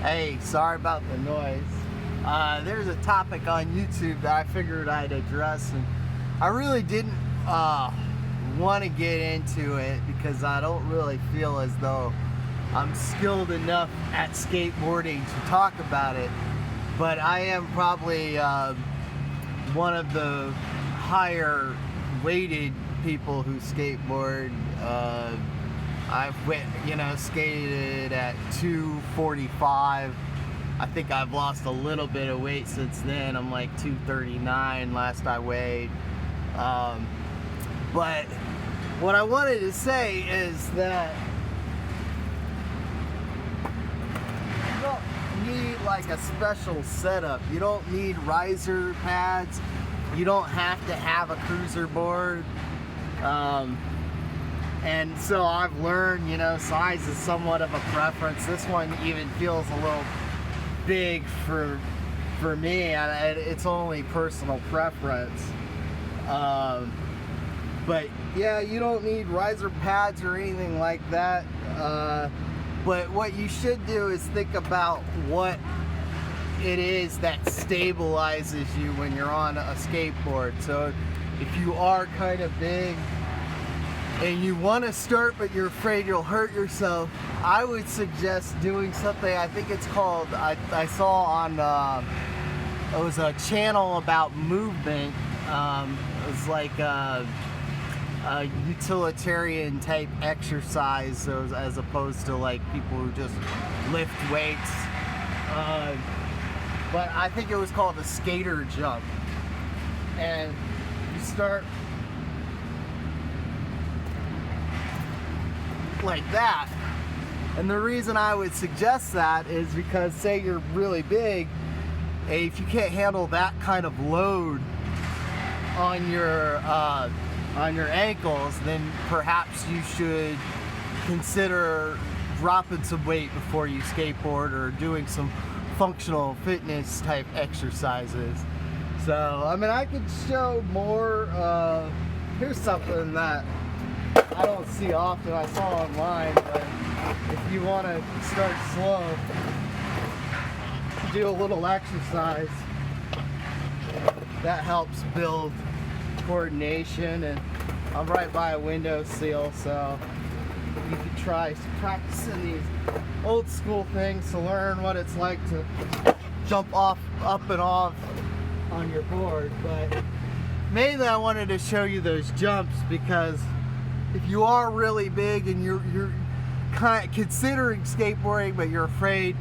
Hey, sorry about the noise. There's a topic on YouTube that I figured I'd address, and I really didn't want to get into it because I don't really feel as though I'm skilled enough at skateboarding to talk about it. But I am probably one of the higher weighted people who skateboard. I've skated at 245. I think I've lost a little bit of weight since then. I'm like 239 last I weighed. But what I wanted to say is that you don't need like a special setup. You don't need riser pads. You don't have to have a cruiser board. And so I've learned, size is somewhat of a preference. This one even feels a little big for me, and it's only personal preference. But yeah, you don't need riser pads or anything like that. But what you should do is think about what it is that stabilizes you when you're on a skateboard. So if you are kind of big and you want to start but you're afraid you'll hurt yourself, I would suggest doing something. I think it's called, I saw on it was a channel about movement. It was like a utilitarian type exercise, as opposed to like people who just lift weights. But I think it was called a skater jump, and you start like that. And the reason I would suggest that is because, say you're really big, if you can't handle that kind of load on your ankles, then perhaps you should consider dropping some weight before you skateboard, or doing some functional fitness type exercises. So I mean, I could show more. Here's something that I don't see often, I saw online, but if you want to start slow, do a little exercise that helps build coordination. And I'm right by a windowsill, so you can try practicing these old school things to learn what it's like to jump up and off on your board. But mainly I wanted to show you those jumps because if you are really big and you're kind of considering skateboarding but you're afraid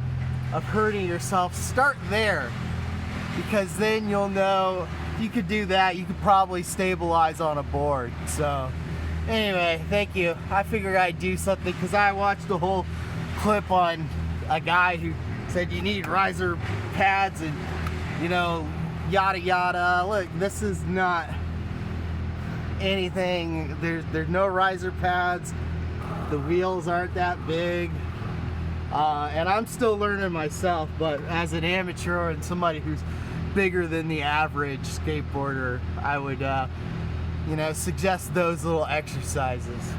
of hurting yourself, start there, because then you'll know if you could do that, you could probably stabilize on a board. So anyway, thank you. I figured I'd do something because I watched the whole clip on a guy who said you need riser pads and yada yada. Look, this is not anything. There's no riser pads. The wheels aren't that big, and I'm still learning myself. But as an amateur and somebody who's bigger than the average skateboarder, I would suggest those little exercises.